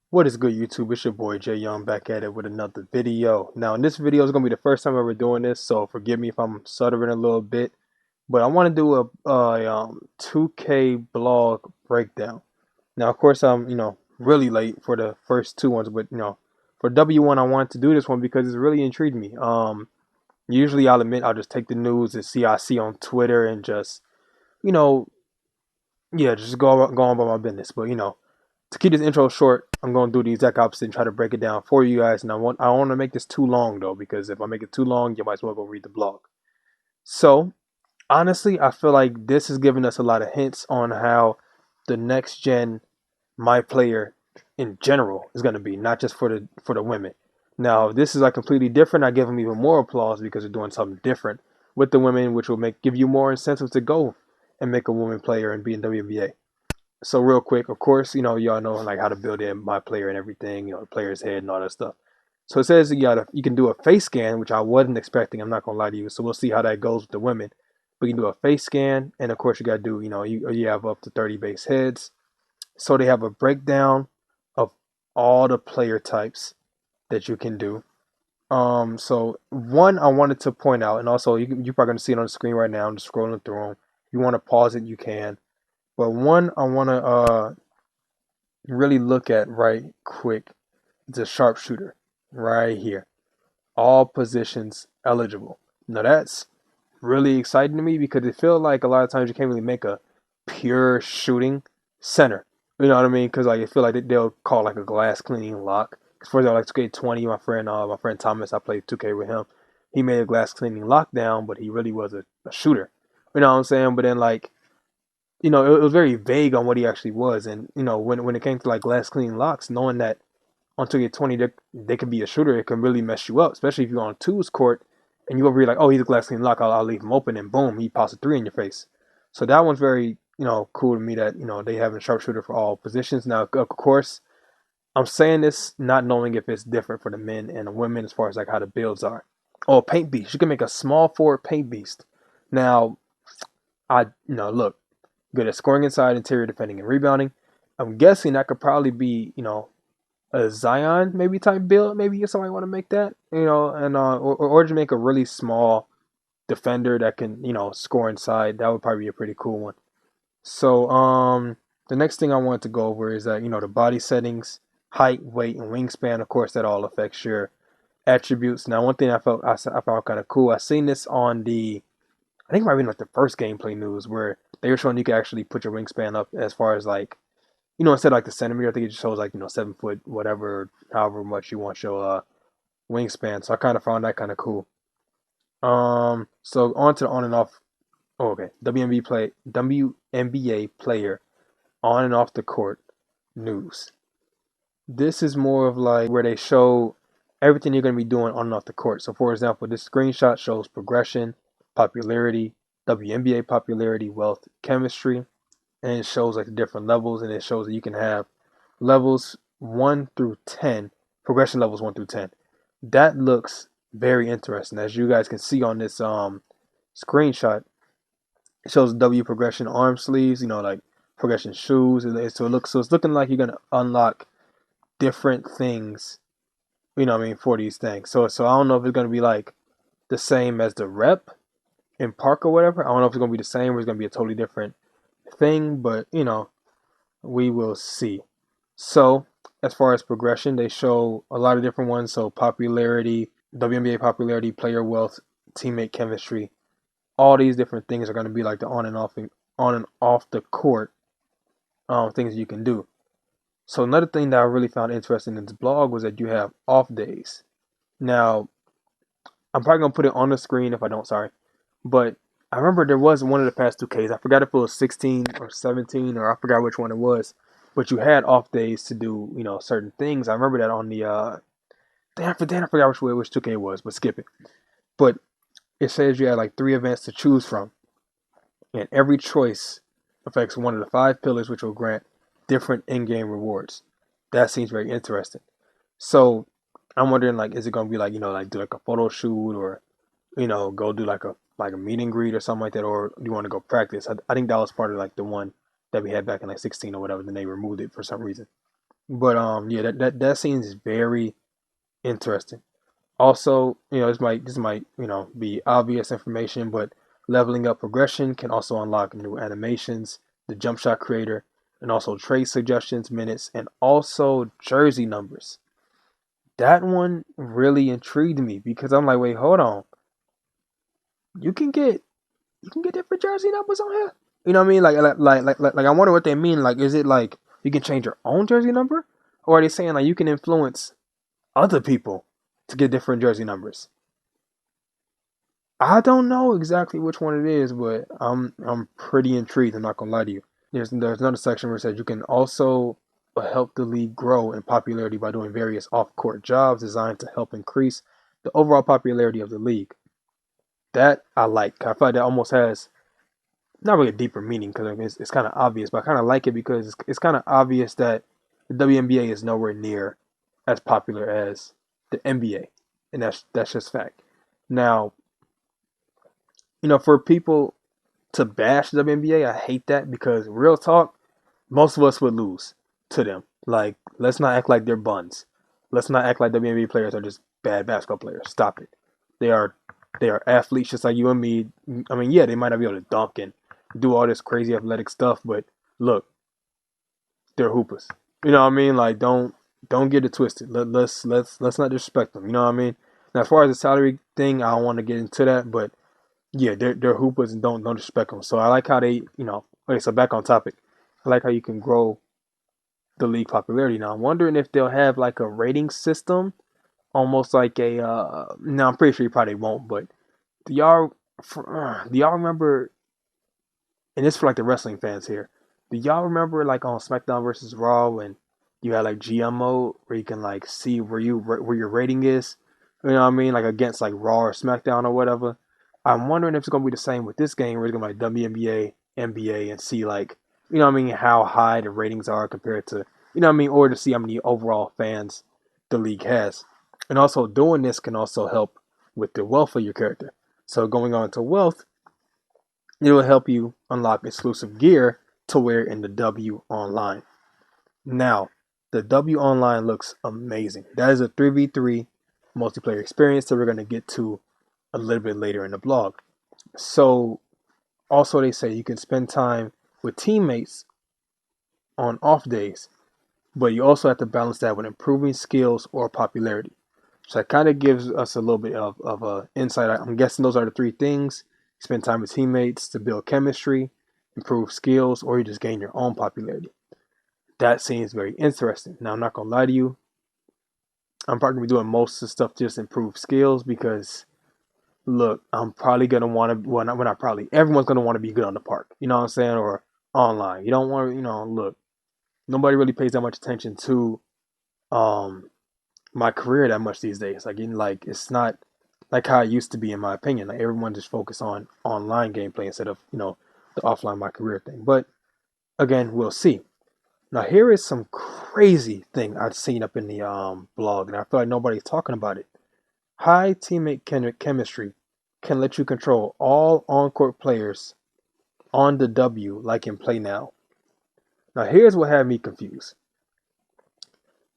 What is good, YouTube? It's your boy Jay Young back at it with another video. Now, in this video is gonna be the first time ever doing this, so forgive me if I'm stuttering a little bit. But I want to do a 2K blog breakdown. Now, of course, I'm really late for the first two ones, but for W1, I wanted to do this one because it's really intrigued me. Usually I'll admit I'll just take the news and see I see on Twitter and just you know yeah just go on by my business. But to keep this intro short, I'm going to do the exact opposite and try to break it down for you guys. And I want to make this too long though, because if I make it too long, you might as well go read the blog. So honestly, I feel like this is giving us a lot of hints on how the next gen my player in general is going to be, not just for the women. Now, if this is like completely different, I give them even more applause because they're doing something different with the women, which will make give you more incentive to go and make a woman player and be in WNBA. So real quick, of course, y'all know like how to build in my player and everything, the player's head and all that stuff. So it says you can do a face scan, which I wasn't expecting. I'm not gonna lie to you. So we'll see how that goes with the women. But you can do a face scan, and of course you gotta do, you have up to 30 base heads. So they have a breakdown of all the player types that you can do. So one I wanted to point out, and also you're probably gonna see it on the screen right now. I'm just scrolling through them. If you want to pause it, you can. But one I want to really look at right quick is a sharpshooter right here. All positions eligible. Now that's really exciting to me because it feels like a lot of times you can't really make a pure shooting center. You know what I mean? Because like I feel like they'll call like a glass cleaning lock. Because for example, like 2K20, my friend Thomas, I played 2K with him. He made a glass cleaning lockdown, but he really was a shooter. You know what I'm saying? But then like it was very vague on what he actually was. And when it came to like glass cleaning locks, knowing that on 2K20 they could be a shooter, it can really mess you up, especially if you're on a twos court and you over here like, oh, he's a glass cleaning lock, I'll leave him open, and boom, he pops a three in your face. So that one's very cool to me that they have a sharpshooter for all positions. Now, of course, I'm saying this not knowing if it's different for the men and the women as far as like how the builds are. Oh, paint beast. You can make a small forward paint beast. Now, look, good at scoring inside, interior defending, and rebounding. I'm guessing that could probably be, a Zion maybe type build. Maybe somebody want to make that, and or just make a really small defender that can, score inside. That would probably be a pretty cool one. So, the next thing I wanted to go over is that the body settings, height, weight, and wingspan. Of course, that all affects your attributes. Now, one thing I found kind of cool. I seen this on I think it might have been like the first gameplay news where they were showing you could actually put your wingspan up as far as like, instead of like the centimeter, I think it just shows like, 7 foot, whatever, however much you want your wingspan. So I kind of found that kind of cool. So on to the on and off. Oh, okay. WNBA player on and off the court news. This is more of like where they show everything you're going to be doing on and off the court. So, for example, this screenshot shows progression, popularity, WNBA popularity, wealth, chemistry, and it shows like the different levels, and it shows that you can have levels 1 through 10, progression levels 1 through 10. That looks very interesting. As you guys can see on this screenshot, it shows W progression arm sleeves, like progression shoes. So it's looking like you're gonna unlock different things, what I mean, for these things. So I don't know if it's gonna be like the same as the rep in Park or whatever. I don't know if it's gonna be the same or it's gonna be a totally different thing, but we will see. So as far as progression, they show a lot of different ones. So popularity, WNBA popularity, player wealth, teammate chemistry, all these different things are going to be like the on and off the court things you can do. So another thing that I really found interesting in this blog was that you have off days. Now I'm probably gonna put it on the screen if I don't. Sorry, but I remember there was one of the past 2Ks. I forgot if it was 16 or 17 or I forgot which one it was. But you had off days to do certain things. I remember that on the damn, I forgot which 2K it was, but skip it. But it says you had like 3 events to choose from, and every choice affects one of the 5 pillars, which will grant different in-game rewards. That seems very interesting. So I'm wondering, like, is it gonna be like like do like a photo shoot or go do like a meet and greet or something like that, or do you want to go practice? I think that was part of like the one that we had back in like 16 or whatever. Then they removed it for some reason. But yeah, that seems very interesting. Also, this might be obvious information, but leveling up progression can also unlock new animations, the jump shot creator, and also trade suggestions, minutes, and also jersey numbers. That one really intrigued me because I'm like, wait, hold on. You can get you can get different jersey numbers on here. You know what I mean? Like I wonder what they mean. Like, is it like you can change your own jersey number, or are they saying like you can influence other people to get different jersey numbers? I don't know exactly which one it is, but I'm pretty intrigued. I'm not gonna lie to you. There's another section where it says you can also help the league grow in popularity by doing various off-court jobs designed to help increase the overall popularity of the league. That I like. I feel like that almost has not really a deeper meaning because it's kind of obvious, but I kind of like it because it's kind of obvious that the WNBA is nowhere near as popular as the NBA, and that's just fact. Now, for people to bash the WNBA, I hate that because real talk, most of us would lose to them. Like, let's not act like they're buns. Let's not act like WNBA players are just bad basketball players. Stop it. They are they are athletes just like you and me. I mean, yeah, they might not be able to dunk and do all this crazy athletic stuff, but look, they're hoopers. You know what I mean? Like, don't get it twisted. Let's not disrespect them. You know what I mean? Now, as far as the salary thing, I don't want to get into that, but yeah, they're hoopers and don't disrespect them. So I like how they, okay, so back on topic. I like how you can grow the league popularity. Now I'm wondering if they'll have like a rating system, almost like a. No, I'm pretty sure you probably won't. But do y'all do y'all remember? And this for like the wrestling fans here. Do y'all remember like on SmackDown versus Raw when you had like GM mode where you can like see where your rating is? You know what I mean? Like against like Raw or SmackDown or whatever. I'm wondering if it's gonna be the same with this game where it's gonna be like WNBA, NBA, and see like what I mean how high the ratings are compared to what I mean, or to see how many overall fans the league has. And also doing this can also help with the wealth of your character. So going on to wealth, it will help you unlock exclusive gear to wear in the W Online. Now, the W Online looks amazing. That is a 3v3 multiplayer experience that we're going to get to a little bit later in the blog. So, also, they say you can spend time with teammates on off days, but you also have to balance that with improving skills or popularity. So that kind of gives us a little bit of insight. I'm guessing those are the three things: spend time with teammates to build chemistry, improve skills, or you just gain your own popularity. That seems very interesting. Now, I'm not gonna lie to you. I'm probably gonna be doing most of the stuff to just improve skills because, look, I'm probably gonna want to. Well, not probably. Everyone's gonna want to be good on the park. You know what I'm saying? Or online. You don't want to. Look. Nobody really pays that much attention to um my career that much these days. Like it's not like how it used to be in my opinion. Like everyone just focus on online gameplay instead of the offline my career thing. But again, we'll see. Now here is some crazy thing I've seen up in the blog, and I feel like nobody's talking about it. High teammate chemistry can let you control all on-court players on the W like in Play Now. Now here's what had me confused.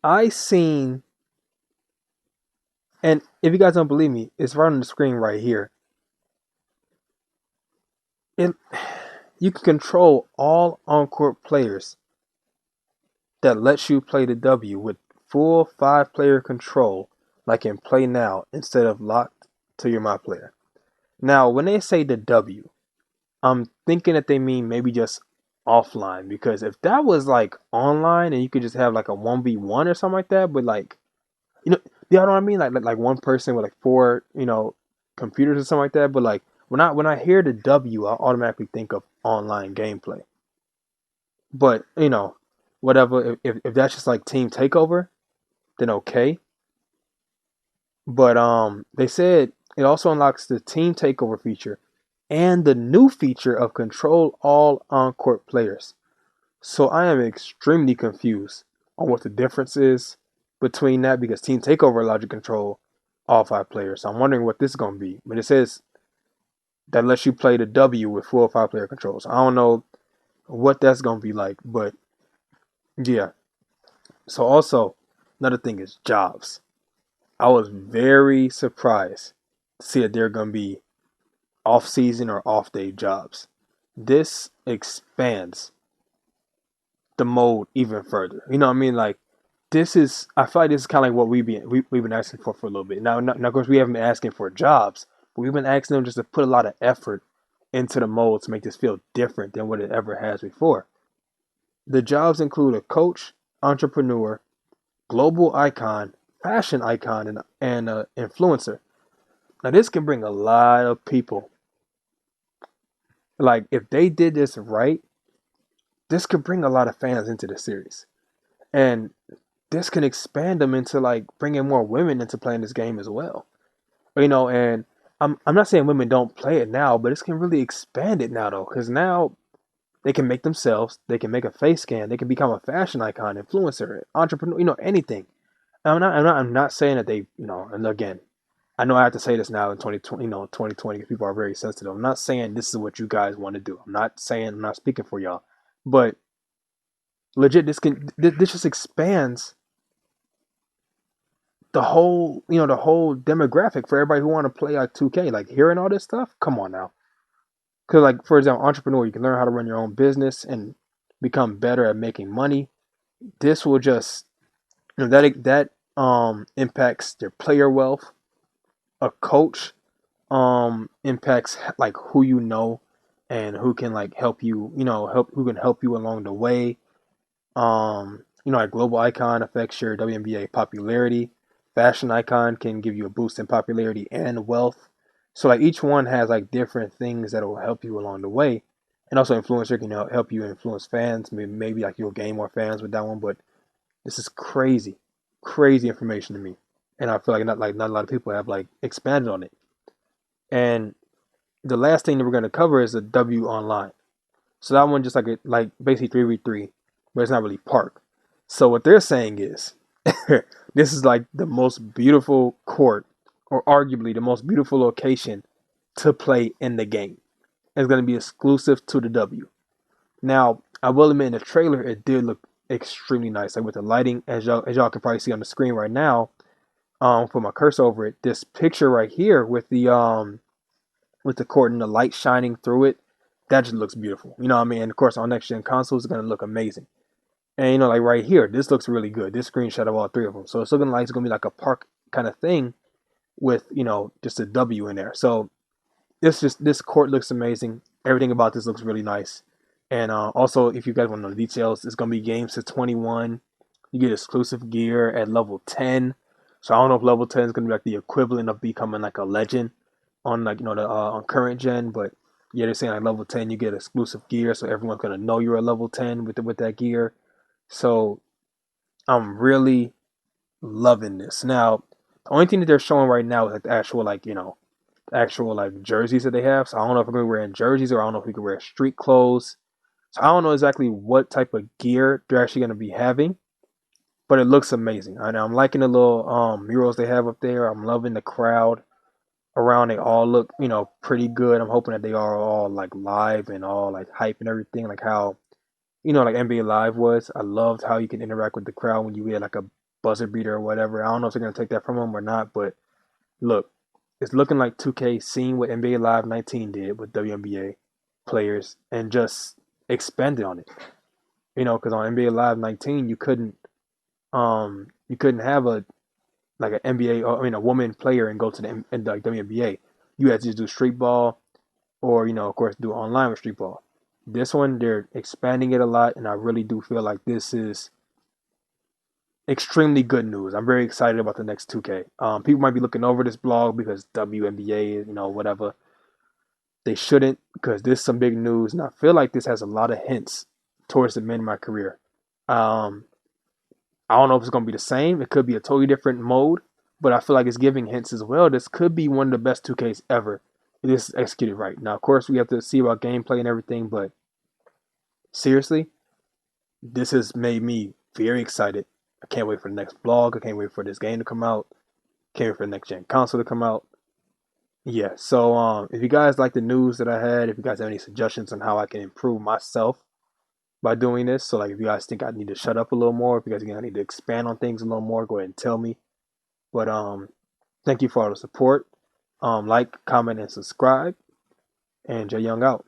I seen, and if you guys don't believe me, it's right on the screen right here. It You can control all on-court players that lets you play the W with full 5-player control like in Play Now instead of locked to your My Player. Now, when they say the W, I'm thinking that they mean maybe just offline because if that was like online and you could just have like a 1v1 or something like that, but like, you know, you know what I mean? Like one person with like four, computers or something like that. But like when I hear the W, I automatically think of online gameplay. But whatever. If that's just like team takeover, then okay. But they said it also unlocks the team takeover feature and the new feature of control all on-court players. So I am extremely confused on what the difference is between that because team takeover allows you to control all 5 players. So I'm wondering what this is going to be. But it says that lets you play the W with full 5-player controls. I don't know what that's going to be like, but yeah. So also, another thing is jobs. I was very surprised to see that there are going to be off season or off day jobs. This expands the mode even further. You know what I mean? Like this is, I feel like this is kind of like what we've been asking for a little bit. Now, of course, we haven't been asking for jobs, but we've been asking them just to put a lot of effort into the mode to make this feel different than what it ever has before. The jobs include a coach, entrepreneur, global icon, fashion icon, and influencer. Now, this can bring a lot of people. Like, if they did this right, this could bring a lot of fans into the series. And this can expand them into like bringing more women into playing this game as well. And I'm not saying women don't play it now, but this can really expand it now though, because now they can make themselves, they can make a face scan, they can become a fashion icon, influencer, entrepreneur, anything. I'm not saying that and again, I know I have to say this now in 2020, 2020, because people are very sensitive. I'm not saying this is what you guys want to do. I'm not speaking for y'all, but legit, this just expands the whole demographic for everybody who want to play like 2K. Like hearing all this stuff, come on now. Because like for example, entrepreneur, you can learn how to run your own business and become better at making money. This will just that impacts their player wealth. A coach impacts like who you know and who can like help you, help who can help you along the way. Like global icon affects your WNBA popularity. Fashion icon can give you a boost in popularity and wealth. So like each one has like different things that will help you along the way. And also influencer can help you influence fans. Maybe like you'll gain more fans with that one. But this is crazy, crazy information to me. And I feel like not a lot of people have like expanded on it. And the last thing that we're gonna cover is the W online. So that one just like basically 3v3, but it's not really park. So what they're saying is this is like the most beautiful court, or arguably the most beautiful location to play in the game. It's going to be exclusive to the W. Now, I will admit in the trailer it did look extremely nice, like with the lighting, as y'all can probably see on the screen right now. Put my cursor over it. This picture right here with the court and the light shining through it, that just looks beautiful. You know what I mean? And of course, on next gen consoles, it's gonna look amazing. And like right here, this looks really good. This screenshot of all three of them. So it's looking like it's gonna be like a park kind of thing with just a W in there. So this court looks amazing. Everything about this looks really nice. And also, if you guys want to know the details, it's gonna be games to 21. You get exclusive gear at level 10. So I don't know if level 10 is gonna be like the equivalent of becoming like a legend on like the on current gen, but yeah, they're saying like level 10 you get exclusive gear, so everyone's gonna know you're a level 10 with that gear. So I'm really loving this. Now, the only thing that they're showing right now is like the actual like jerseys that they have. So I don't know if we're gonna be wearing jerseys or I don't know if we can wear street clothes. So I don't know exactly what type of gear they're actually gonna be having, but it looks amazing. I'm liking the little murals they have up there. I'm loving the crowd around. They all look pretty good. I'm hoping that they are all like live and all like hype and everything, like how like NBA Live was. I loved how you can interact with the crowd when you get like a buzzer beater or whatever. I don't know if they're gonna take that from them or not, but look, it's looking like 2K seeing what NBA Live 19 did with WNBA players and just expanded on it. Because on NBA Live 19 you couldn't have a like an NBA, or I mean a woman player and go to the WNBA. You had to just do street ball or of course do online with street ball. This one they're expanding it a lot, and I really do feel like this is extremely good news. I'm very excited about the next 2K. People might be looking over this blog because WNBA, whatever. They shouldn't, because this is some big news, and I feel like this has a lot of hints towards the end of my career. Um, I don't know if it's gonna be the same. It could be a totally different mode, but I feel like it's giving hints as well. This could be one of the best 2Ks ever. If this is executed right. Now, of course, we have to see about gameplay and everything, but seriously, this has made me very excited. I can't wait for the next vlog. I can't wait for this game to come out. Can't wait for the next gen console to come out. Yeah, so if you guys like the news that I had, if you guys have any suggestions on how I can improve myself, by doing this. So like if you guys think I need to shut up a little more, if you guys think I need to expand on things a little more, go ahead and tell me. But thank you for all the support. Like, comment, and subscribe. And Jay Young out.